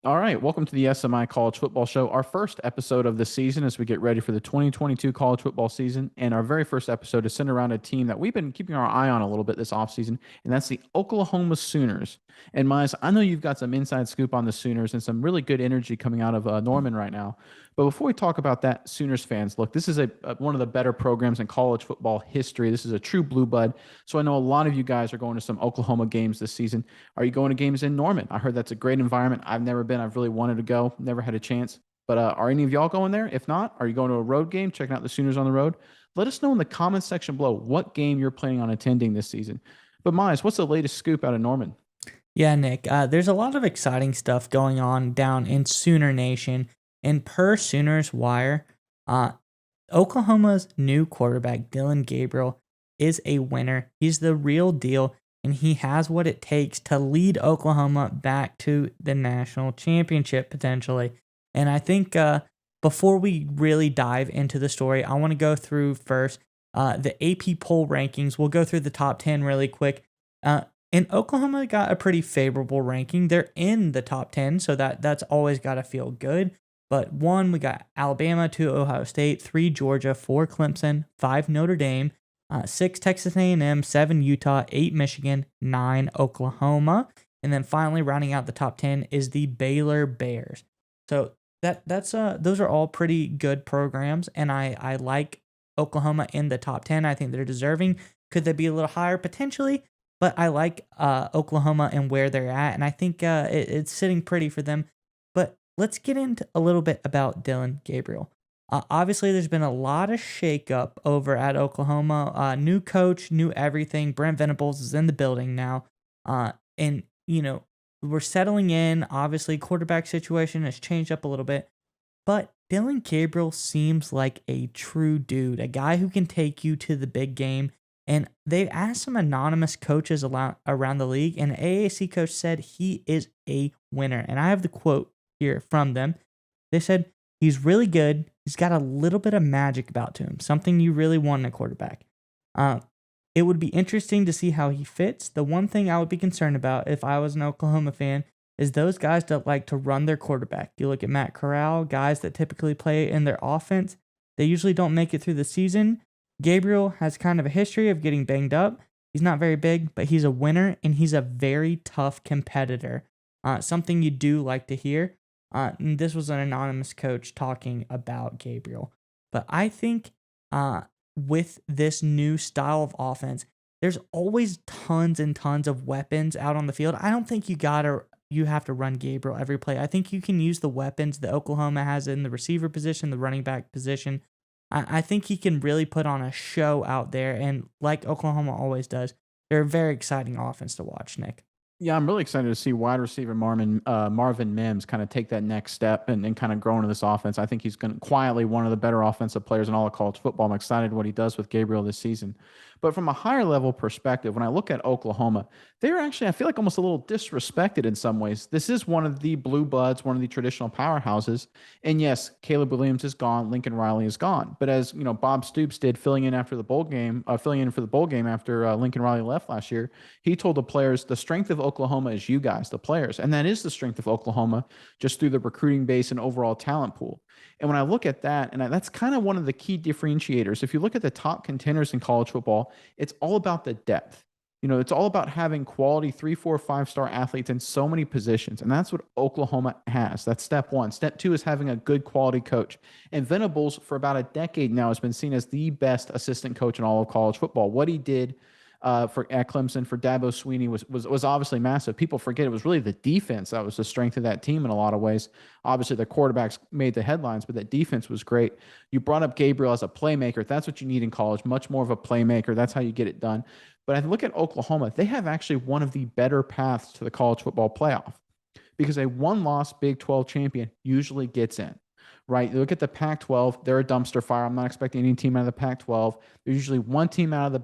All right, welcome to the SMI College Football Show, our first episode of the season as we get ready for the 2022 college football season. And our very first episode is centered around a team that we've been keeping our eye on a little bit this offseason, and that's the Oklahoma Sooners. And Miles, I know you've got some inside scoop on the Sooners and some really good energy coming out of Norman right now. But before we talk about that, Sooners fans, look, this is one of the better programs in college football history. This is a true blue blood. So I know a lot of you guys are going to some Oklahoma games this season. Are you going to games in Norman? I heard that's a great environment. I've never been. I've really wanted to go. Never had a chance. But are any of y'all going there? If not, are you going to a road game, checking out the Sooners on the road? Let us know in the comments section below what game you're planning on attending this season. But Miles, what's the latest scoop out of Norman? Yeah, Nick, there's a lot of exciting stuff going on down in Sooner Nation. And per Sooners Wire, uh, Oklahoma's new quarterback, Dillion Gabriel, is a winner. He's the real deal, and he has what it takes to lead Oklahoma back to the national championship potentially. And I think before we really dive into the story, I want to go through first the AP poll rankings. We'll go through the top 10 really quick. Uh, and Oklahoma got a pretty favorable ranking. They're in the top 10, so that's always got to feel good. But one, we got Alabama, two, Ohio State, three, Georgia, four, Clemson, five, Notre Dame, six, Texas A&M, seven, Utah, eight, Michigan, nine, Oklahoma. And then finally, rounding out the top 10 is the Baylor Bears. So that's those are all pretty good programs, and I like Oklahoma in the top 10. I think they're deserving. Could they be a little higher? Potentially. But I like Oklahoma and where they're at, and I think it's sitting pretty for them. But let's get into a little bit about Dillion Gabriel. Obviously, there's been a lot of shakeup over at Oklahoma. New coach, new everything. Brent Venables is in the building now, and we're settling in. Obviously, quarterback situation has changed up a little bit, but Dillion Gabriel seems like a true dude, a guy who can take you to the big game. And they asked some anonymous coaches around the league, and an AAC coach said he is a winner. And I have the quote here from them. They said, he's really good. He's got a little bit of magic about to him, something you really want in a quarterback. It would be interesting to see how he fits. The one thing I would be concerned about if I was an Oklahoma fan is those guys that like to run their quarterback. You look at Matt Corral, guys that typically play in their offense, they usually don't make it through the season. Gabriel has kind of a history of getting banged up. He's not very big, but he's a winner, and he's a very tough competitor. Something you do like to hear. And this was an anonymous coach talking about Gabriel. But I think with this new style of offense, there's always tons and tons of weapons out on the field. I don't think you have to run Gabriel every play. I think you can use the weapons that Oklahoma has in the receiver position, the running back position. I think he can really put on a show out there, and like Oklahoma always does, they're a very exciting offense to watch, Nick. Yeah, I'm really excited to see wide receiver Marvin Mims kind of take that next step and kind of grow into this offense. I think he's going to quietly one of the better offensive players in all of college football. I'm excited what he does with Gabriel this season. But from a higher level perspective, when I look at Oklahoma, they're actually, I feel like almost a little disrespected in some ways. This is one of the blue bloods, one of the traditional powerhouses. And yes, Caleb Williams is gone, Lincoln Riley is gone. But as you know, Bob Stoops did filling in after the bowl game, filling in for the bowl game after Lincoln Riley left last year, he told the players the strength of Oklahoma is you guys, the players. And that is the strength of Oklahoma just through the recruiting base and overall talent pool. And when I look at that, and that's kind of one of the key differentiators. If you look at the top contenders in college football, it's all about the depth. It's all about having quality 3, 4, 5 star athletes in so many positions. And that's what Oklahoma has. That's step one. Step two is having a good quality coach. And Venables, for about a decade now, has been seen as the best assistant coach in all of college football. What he did for at Clemson for Dabo Swinney was obviously massive. People forget it was really the defense that was the strength of that team in a lot of ways. Obviously, the quarterbacks made the headlines, but that defense was great. You brought up Gabriel as a playmaker. That's what you need in college, much more of a playmaker. That's how you get it done. But I look at Oklahoma, they have actually one of the better paths to the college football playoff because a one-loss Big 12 champion usually gets in, right? You look at the Pac-12; they're a dumpster fire. I'm not expecting any team out of the Pac-12. There's usually one team out of the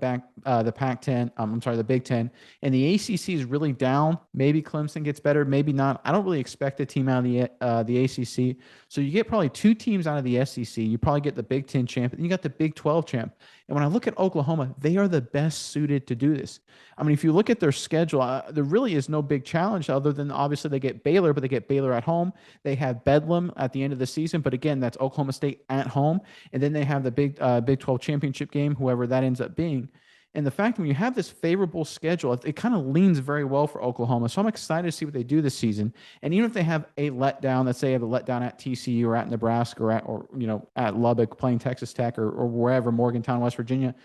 Pac-10. I'm sorry, the Big Ten, and the ACC is really down. Maybe Clemson gets better, maybe not. I don't really expect a team out of the ACC. So you get probably two teams out of the SEC. You probably get the Big Ten champ, and you got the Big 12 champ. And when I look at Oklahoma, they are the best suited to do this. I mean, if you look at their schedule, there really is no big challenge other than obviously they get Baylor, but they get Baylor at home. They have Bedlam at the end of the season, but again, that's Oklahoma State at home. And then they have the Big 12 championship game, whoever that ends up being. And the fact when you have this favorable schedule, it kind of leans very well for Oklahoma. So I'm excited to see what they do this season. And even if they have a letdown, let's say they have a letdown at TCU or at Nebraska or at Lubbock playing Texas Tech or wherever, Morgantown, West Virginia,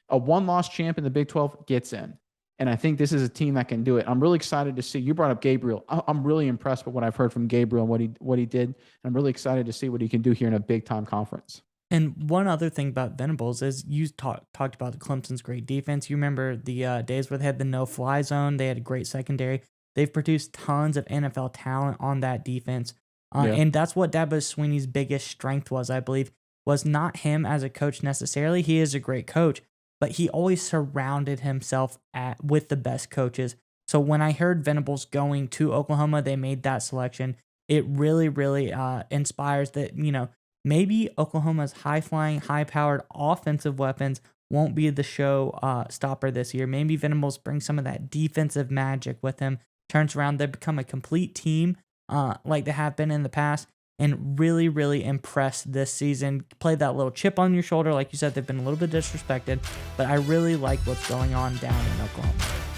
a one-loss champ in the Big 12 gets in. And I think this is a team that can do it. I'm really excited to see. You brought up Gabriel. I'm really impressed with what I've heard from Gabriel and what he did. And I'm really excited to see what he can do here in a big-time conference. And one other thing about Venables is you talked about the Clemson's great defense. You remember the days where they had the no-fly zone. They had a great secondary. They've produced tons of NFL talent on that defense. And that's what Dabo Swinney's biggest strength was, I believe, was not him as a coach necessarily. He is a great coach, but he always surrounded himself with the best coaches. So when I heard Venables going to Oklahoma, they made that selection. It really, really inspires that, maybe Oklahoma's high-flying, high-powered offensive weapons won't be the show stopper this year. Maybe Venables brings some of that defensive magic with him, turns around, they become a complete team like they have been in the past, and really, really impress this season. Play that little chip on your shoulder. Like you said, they've been a little bit disrespected, but I really like what's going on down in Oklahoma.